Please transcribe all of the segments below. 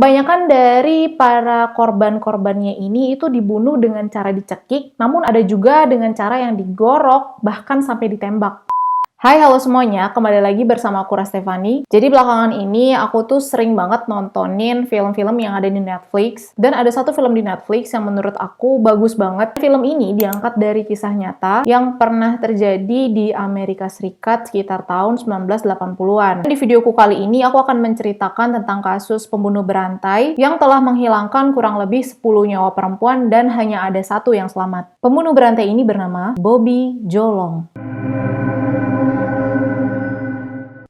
Kebanyakan dari para korban-korbannya ini itu dibunuh dengan cara dicekik, namun ada juga dengan cara yang digorok, bahkan sampai ditembak. Hai, halo semuanya, kembali lagi bersama aku Rastefani. Jadi belakangan ini aku tuh sering banget nontonin film-film yang ada di Netflix. Dan ada satu film di Netflix yang menurut aku bagus banget. Film ini diangkat dari kisah nyata yang pernah terjadi di Amerika Serikat sekitar tahun 1980-an. Di videoku kali ini aku akan menceritakan tentang kasus pembunuh berantai yang telah menghilangkan kurang lebih 10 nyawa perempuan dan hanya ada satu yang selamat. Pembunuh berantai ini bernama Bobby Jolong.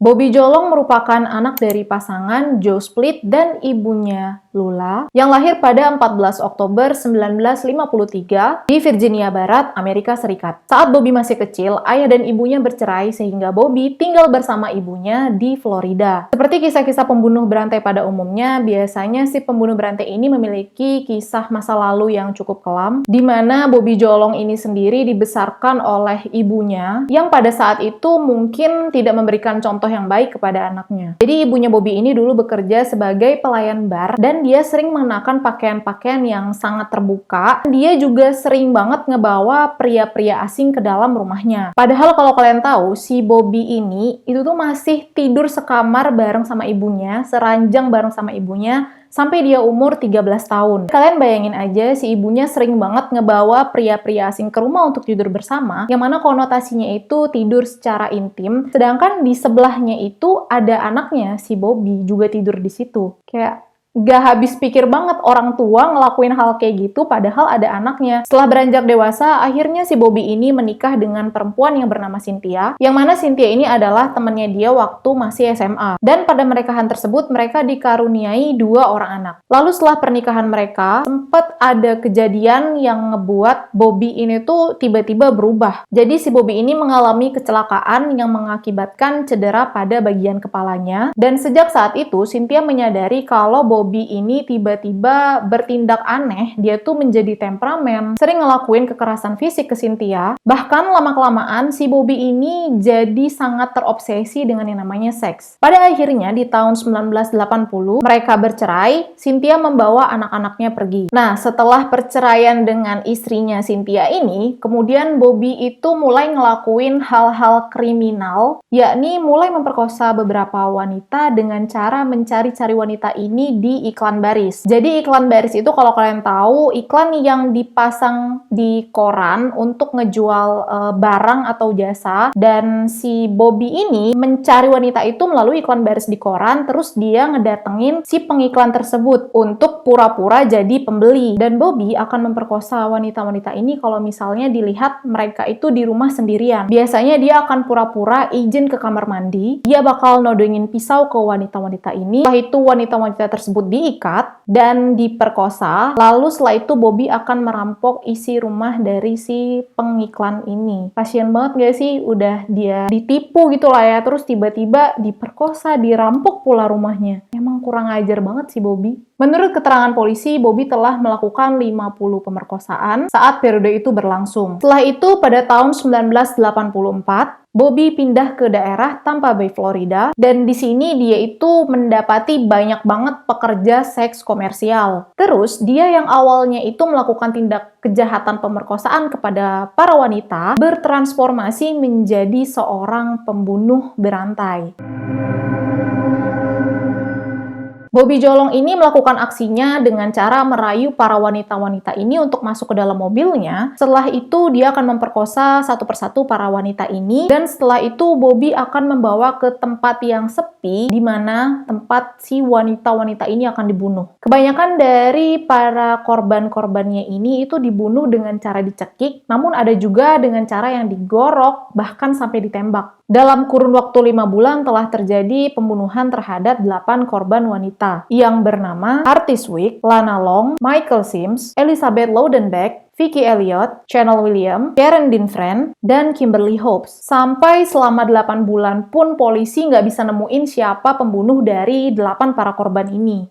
Bobby Jolong merupakan anak dari pasangan Joe Split dan ibunya Lula yang lahir pada 14 Oktober 1953 di Virginia Barat, Amerika Serikat. Saat Bobby masih kecil, ayah dan ibunya bercerai sehingga Bobby tinggal bersama ibunya di Florida. Seperti kisah-kisah pembunuh berantai pada umumnya, biasanya si pembunuh berantai ini memiliki kisah masa lalu yang cukup kelam, di mana Bobby Jolong ini sendiri dibesarkan oleh ibunya yang pada saat itu mungkin tidak memberikan contoh yang baik kepada anaknya. Jadi ibunya Bobby ini dulu bekerja sebagai pelayan bar dan dia sering mengenakan pakaian-pakaian yang sangat terbuka. Dia juga sering banget ngebawa pria-pria asing ke dalam rumahnya. Padahal kalau kalian tahu, si Bobby ini itu tuh masih tidur sekamar bareng sama ibunya, seranjang bareng sama ibunya, sampai dia umur 13 tahun. Kalian bayangin aja, si ibunya sering banget ngebawa pria-pria asing ke rumah untuk tidur bersama, yang mana konotasinya itu tidur secara intim, sedangkan di sebelahnya itu ada anaknya, si Bobby, juga tidur di situ. Kayak gak habis pikir banget orang tua ngelakuin hal kayak gitu padahal ada anaknya. Setelah beranjak dewasa, akhirnya si Bobby ini menikah dengan perempuan yang bernama Cynthia, yang mana Cynthia ini adalah temannya dia waktu masih SMA. Dan pada pernikahan tersebut, mereka dikaruniai 2 orang anak. Lalu setelah pernikahan mereka, sempat ada kejadian yang ngebuat Bobby ini tuh tiba-tiba berubah. Jadi si Bobby ini mengalami kecelakaan yang mengakibatkan cedera pada bagian kepalanya. Dan sejak saat itu, Cynthia menyadari kalau Bobby ini tiba-tiba bertindak aneh, dia tuh menjadi temperamen, sering ngelakuin kekerasan fisik ke Cynthia. Bahkan lama-kelamaan si Bobby ini jadi sangat terobsesi dengan yang namanya seks. Pada akhirnya di tahun 1980 mereka bercerai, Cynthia membawa anak-anaknya pergi. Nah, setelah perceraian dengan istrinya Cynthia ini, kemudian Bobby itu mulai ngelakuin hal-hal kriminal, yakni mulai memperkosa beberapa wanita dengan cara mencari-cari wanita ini di iklan baris. Jadi iklan baris itu kalau kalian tahu, iklan yang dipasang di koran untuk ngejual barang atau jasa, dan si Bobby ini mencari wanita itu melalui iklan baris di koran, terus dia ngedatengin si pengiklan tersebut untuk pura-pura jadi pembeli. Dan Bobby akan memperkosa wanita-wanita ini kalau misalnya dilihat mereka itu di rumah sendirian. Biasanya dia akan pura-pura izin ke kamar mandi, dia bakal nodongin pisau ke wanita-wanita ini. Setelah itu wanita-wanita tersebut diikat dan diperkosa, lalu setelah itu Bobby akan merampok isi rumah dari si pengiklan ini. Kasian banget gak sih? Udah dia ditipu gitu lah ya, terus tiba-tiba diperkosa, dirampok pula rumahnya. Emang kurang ajar banget sih Bobby. Menurut keterangan polisi, Bobby telah melakukan 50 pemerkosaan saat periode itu berlangsung. Setelah itu, pada tahun 1984, Bobby pindah ke daerah Tampa Bay, Florida, dan di sini dia itu mendapati banyak banget pekerja seks komersial. Terus, dia yang awalnya itu melakukan tindak kejahatan pemerkosaan kepada para wanita, bertransformasi menjadi seorang pembunuh berantai. Bobby Jolong ini melakukan aksinya dengan cara merayu para wanita-wanita ini untuk masuk ke dalam mobilnya. Setelah itu, dia akan memperkosa satu persatu para wanita ini. Dan setelah itu, Bobby akan membawa ke tempat yang sepi, di mana tempat si wanita-wanita ini akan dibunuh. Kebanyakan dari para korban-korbannya ini itu dibunuh dengan cara dicekik, namun ada juga dengan cara yang digorok, bahkan sampai ditembak. Dalam kurun waktu 5 bulan telah terjadi pembunuhan terhadap 8 korban wanita yang bernama Artis Wick, Lana Long, Michael Sims, Elizabeth Loudenbeck, Vicky Elliott, Chanel William, Karen Dinfren, dan Kimberly Hobbs. Sampai selama 8 bulan pun polisi nggak bisa nemuin siapa pembunuh dari 8 para korban ini.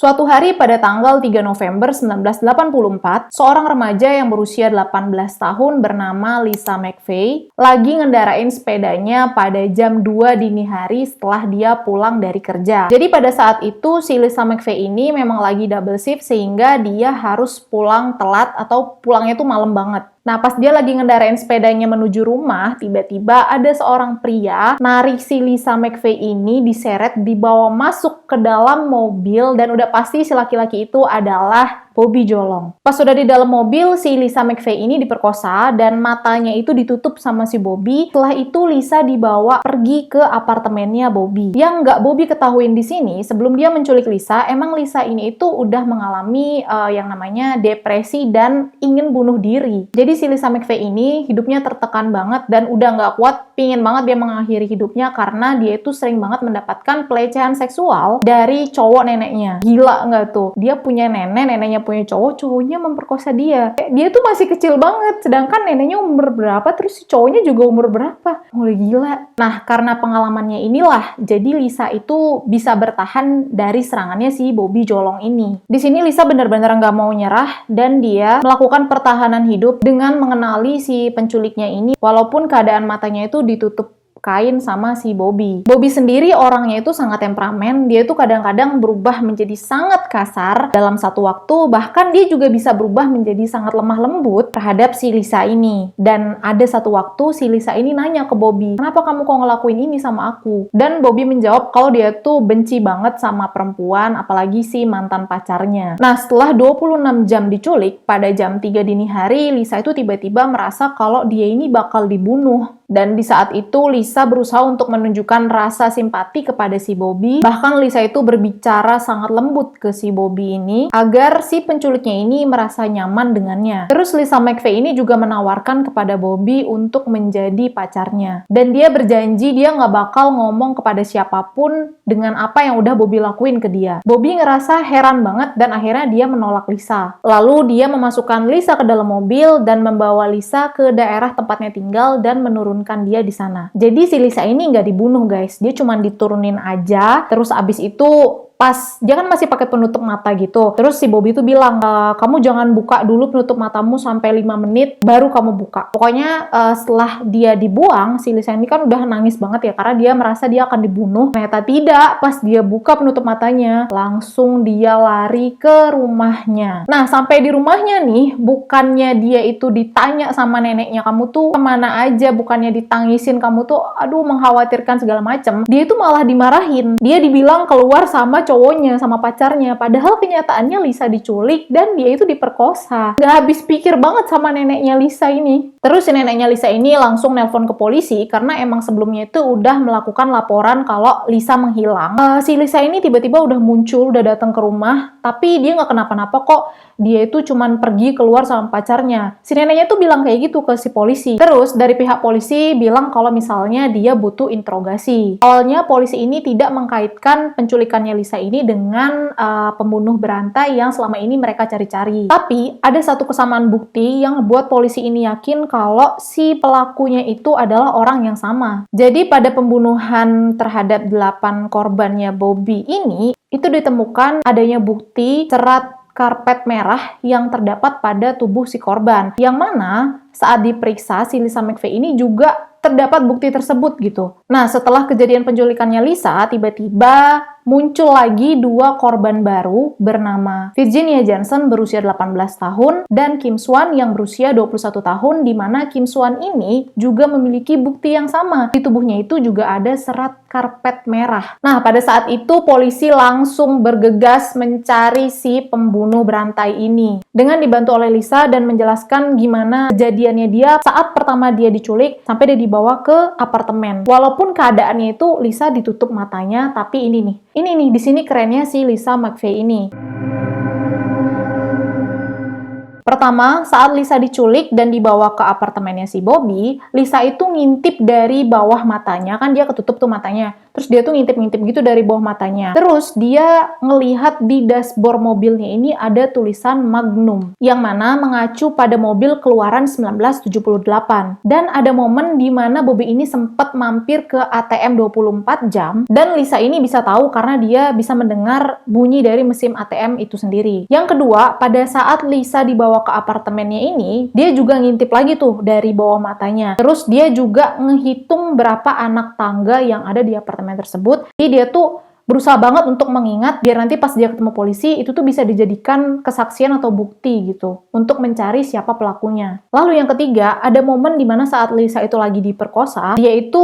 Suatu hari pada tanggal 3 November 1984, seorang remaja yang berusia 18 tahun bernama Lisa McVey lagi ngendarain sepedanya pada jam 2 dini hari setelah dia pulang dari kerja. Jadi pada saat itu si Lisa McVey ini memang lagi double shift sehingga dia harus pulang telat atau pulangnya tuh malam banget. Nah, pas dia lagi ngendarain sepedanya menuju rumah, tiba-tiba ada seorang pria narik si Lisa McVey ini diseret dibawa masuk ke dalam mobil dan udah pasti si laki-laki itu adalah Bobby Jolong. Pas sudah di dalam mobil, si Lisa McVey ini diperkosa dan matanya itu ditutup sama si Bobby. Setelah itu Lisa dibawa pergi ke apartemennya Bobby. Yang nggak Bobby ketahuin di sini, sebelum dia menculik Lisa, emang Lisa ini itu udah mengalami yang namanya depresi dan ingin bunuh diri. Jadi si Lisa McVey ini hidupnya tertekan banget dan udah nggak kuat, pingin banget dia mengakhiri hidupnya karena dia itu sering banget mendapatkan pelecehan seksual dari cowok neneknya. Gila nggak tuh? Dia punya nenek, neneknya punya cowok, cowoknya memperkosa dia. Dia tuh masih kecil banget, sedangkan neneknya umur berapa, terus si cowoknya juga umur berapa. Mulai gila. Nah, karena pengalamannya inilah, jadi Lisa itu bisa bertahan dari serangannya si Bobby Jolong ini. Di sini Lisa benar-benar nggak mau nyerah dan dia melakukan pertahanan hidup dengan mengenali si penculiknya ini, walaupun keadaan matanya itu ditutup kain sama si Bobby. Bobby sendiri orangnya itu sangat temperamen, dia itu kadang-kadang berubah menjadi sangat kasar dalam satu waktu, bahkan dia juga bisa berubah menjadi sangat lemah lembut terhadap si Lisa ini. Dan ada satu waktu si Lisa ini nanya ke Bobby, "Kenapa kamu kok ngelakuin ini sama aku?" Dan Bobby menjawab kalau dia tuh benci banget sama perempuan, apalagi si mantan pacarnya. Nah, setelah 26 jam diculik, pada jam 3 dini hari, Lisa itu tiba-tiba merasa kalau dia ini bakal dibunuh. Dan di saat itu Lisa berusaha untuk menunjukkan rasa simpati kepada si Bobby. Bahkan Lisa itu berbicara sangat lembut ke si Bobby ini agar si penculiknya ini merasa nyaman dengannya. Terus Lisa McVey ini juga menawarkan kepada Bobby untuk menjadi pacarnya. Dan dia berjanji dia nggak bakal ngomong kepada siapapun dengan apa yang udah Bobby lakuin ke dia. Bobby ngerasa heran banget dan akhirnya dia menolak Lisa. Lalu dia memasukkan Lisa ke dalam mobil dan membawa Lisa ke daerah tempatnya tinggal dan menurunkan dia di sana. Jadi si Lisa ini nggak dibunuh guys, dia cuma diturunin aja, terus abis itu pas dia kan masih pakai penutup mata gitu. Terus si Bobby tuh bilang, "Kamu jangan buka dulu penutup matamu sampai 5 menit baru kamu buka." Pokoknya setelah dia dibuang, si Lisa ini kan udah nangis banget ya karena dia merasa dia akan dibunuh. Ternyata tidak, pas dia buka penutup matanya, langsung dia lari ke rumahnya. Nah, sampai di rumahnya nih, bukannya dia itu ditanya sama neneknya, "Kamu tuh kemana aja?" Bukannya ditangisin, "Kamu tuh aduh mengkhawatirkan segala macam." Dia itu malah dimarahin. Dia dibilang keluar sama cowoknya, sama pacarnya. Padahal kenyataannya Lisa diculik dan dia itu diperkosa. Gak habis pikir banget sama neneknya Lisa ini. Terus si neneknya Lisa ini langsung nelpon ke polisi karena emang sebelumnya itu udah melakukan laporan kalau Lisa menghilang. Si Lisa ini tiba-tiba udah muncul, udah datang ke rumah, tapi dia nggak kenapa-napa kok. Dia itu cuman pergi keluar sama pacarnya. Si neneknya tuh bilang kayak gitu ke si polisi. Terus dari pihak polisi bilang kalau misalnya dia butuh interogasi. Awalnya polisi ini tidak mengkaitkan penculikannya Lisa ini dengan pembunuh berantai yang selama ini mereka cari-cari. Tapi ada satu kesamaan bukti yang membuat polisi ini yakin kalau si pelakunya itu adalah orang yang sama. Jadi pada pembunuhan terhadap 8 korbannya Bobby ini, itu ditemukan adanya bukti serat karpet merah yang terdapat pada tubuh si korban. Yang mana saat diperiksa si Lisa McVey ini juga terdapat bukti tersebut gitu. Nah, setelah kejadian penculikannya Lisa, tiba-tiba muncul lagi 2 korban baru bernama Virginia Johnson berusia 18 tahun dan Kim Swan yang berusia 21 tahun, di mana Kim Swan ini juga memiliki bukti yang sama. Di tubuhnya itu juga ada serat karpet merah. Nah, pada saat itu polisi langsung bergegas mencari si pembunuh berantai ini dengan dibantu oleh Lisa dan menjelaskan gimana kejadiannya dia saat pertama dia diculik sampai dia dibawa ke apartemen. Walaupun keadaannya itu Lisa ditutup matanya, tapi ini nih, di sini kerennya si Lisa McVey ini. Pertama, saat Lisa diculik dan dibawa ke apartemennya si Bobby, Lisa itu ngintip dari bawah matanya, kan dia ketutup tuh matanya. Terus dia tuh ngintip-ngintip gitu dari bawah matanya. Terus dia ngelihat di dashboard mobilnya ini ada tulisan Magnum, yang mana mengacu pada mobil keluaran 1978. Dan ada momen di mana Bobby ini sempat mampir ke ATM 24 jam, dan Lisa ini bisa tahu karena dia bisa mendengar bunyi dari mesin ATM itu sendiri. Yang kedua, pada saat Lisa dibawa ke apartemennya ini, dia juga ngintip lagi tuh dari bawah matanya. Terus dia juga ngehitung berapa anak tangga yang ada di apartemen tersebut. Jadi dia tuh berusaha banget untuk mengingat biar nanti pas dia ketemu polisi itu tuh bisa dijadikan kesaksian atau bukti gitu untuk mencari siapa pelakunya. Lalu yang ketiga, ada momen dimana saat Lisa itu lagi diperkosa, dia itu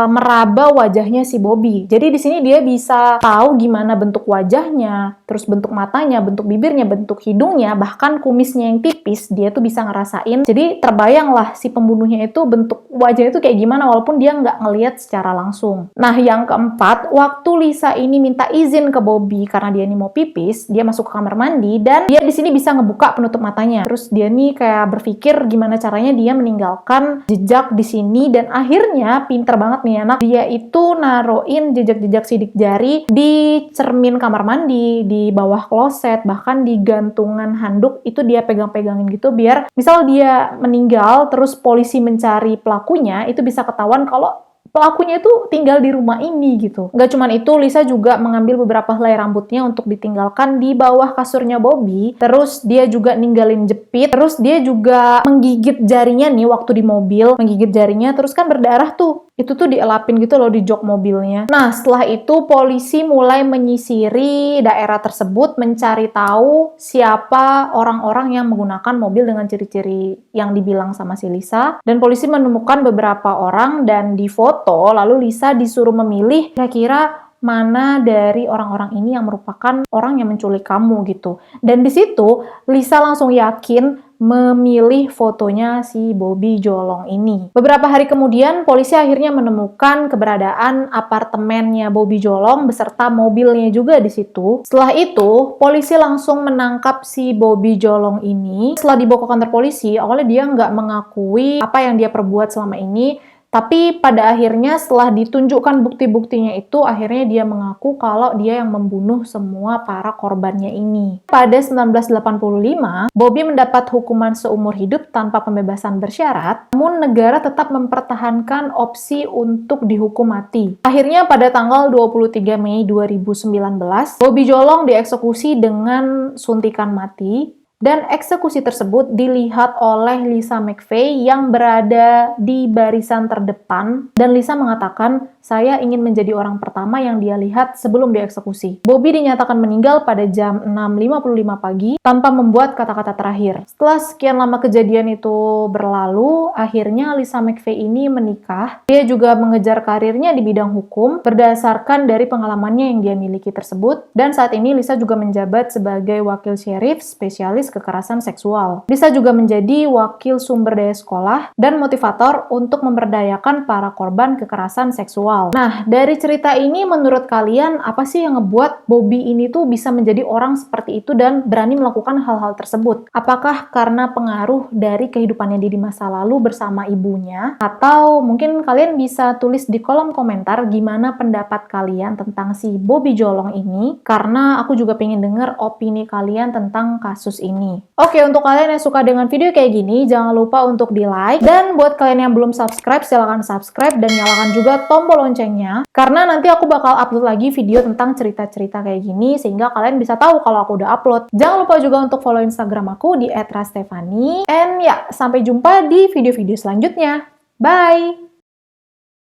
meraba wajahnya si Bobby. Jadi di sini dia bisa tahu gimana bentuk wajahnya, terus bentuk matanya, bentuk bibirnya, bentuk hidungnya, bahkan kumisnya yang tipis dia tuh bisa ngerasain. Jadi terbayanglah si pembunuhnya itu bentuk wajahnya itu kayak gimana walaupun dia nggak ngelihat secara langsung. Nah yang keempat, waktu Lisa ini minta izin ke Bobby karena dia ini mau pipis, dia masuk ke kamar mandi dan dia di sini bisa ngebuka penutup matanya. Terus dia nih kayak berpikir gimana caranya dia meninggalkan jejak di sini, dan akhirnya pinter banget nih anak, dia itu naruhin jejak-jejak sidik jari di cermin kamar mandi, di bawah kloset, bahkan di gantungan handuk itu dia pegang-pegangin gitu biar misal dia meninggal terus polisi mencari pelakunya itu bisa ketahuan kalau pelakunya itu tinggal di rumah ini gitu. Nggak cuman itu, Lisa juga mengambil beberapa helai rambutnya untuk ditinggalkan di bawah kasurnya Bobby. Terus dia juga ninggalin jepit. Terus dia juga menggigit jarinya nih waktu di mobil. Menggigit jarinya terus kan berdarah tuh. Itu tuh dielapin gitu loh di jok mobilnya. Nah setelah itu polisi mulai menyisiri daerah tersebut mencari tahu siapa orang-orang yang menggunakan mobil dengan ciri-ciri yang dibilang sama si Lisa. Dan polisi menemukan beberapa orang dan di foto, lalu Lisa disuruh memilih kira-kira mana dari orang-orang ini yang merupakan orang yang menculik kamu gitu. Dan di situ Lisa langsung yakin memilih fotonya si Bobby Jolong ini. Beberapa hari kemudian polisi akhirnya menemukan keberadaan apartemennya Bobby Jolong beserta mobilnya juga di situ. Setelah itu polisi langsung menangkap si Bobby Jolong ini. Setelah dibawa ke kantor polisi, awalnya dia nggak mengakui apa yang dia perbuat selama ini. Tapi pada akhirnya setelah ditunjukkan bukti-buktinya itu, akhirnya dia mengaku kalau dia yang membunuh semua para korbannya ini. Pada 1985, Bobby mendapat hukuman seumur hidup tanpa pembebasan bersyarat, namun negara tetap mempertahankan opsi untuk dihukum mati. Akhirnya pada tanggal 23 Mei 2019, Bobby Jolong dieksekusi dengan suntikan mati. Dan eksekusi tersebut dilihat oleh Lisa McVey yang berada di barisan terdepan. Dan Lisa mengatakan, saya ingin menjadi orang pertama yang dia lihat sebelum dieksekusi. Bobby dinyatakan meninggal pada jam 6.55 pagi tanpa membuat kata-kata terakhir. Setelah sekian lama kejadian itu berlalu, akhirnya Lisa McVey ini menikah. Dia juga mengejar karirnya di bidang hukum berdasarkan dari pengalamannya yang dia miliki tersebut. Dan saat ini Lisa juga menjabat sebagai wakil sheriff spesialis kekerasan seksual. Lisa juga menjadi wakil sumber daya sekolah dan motivator untuk memberdayakan para korban kekerasan seksual. Nah, dari cerita ini menurut kalian apa sih yang ngebuat Bobby ini tuh bisa menjadi orang seperti itu dan berani melakukan hal-hal tersebut? Apakah karena pengaruh dari kehidupannya dia di masa lalu bersama ibunya? Atau mungkin kalian bisa tulis di kolom komentar gimana pendapat kalian tentang si Bobby Jolong ini, karena aku juga pengen denger opini kalian tentang kasus ini. Oke, untuk kalian yang suka dengan video kayak gini, jangan lupa untuk di-like. Dan buat kalian yang belum subscribe, silahkan subscribe dan nyalakan juga tombol loncengnya. Karena nanti aku bakal upload lagi video tentang cerita-cerita kayak gini, sehingga kalian bisa tahu kalau aku udah upload. Jangan lupa juga untuk follow Instagram aku di @rastefani. And ya, sampai jumpa di video-video selanjutnya. Bye!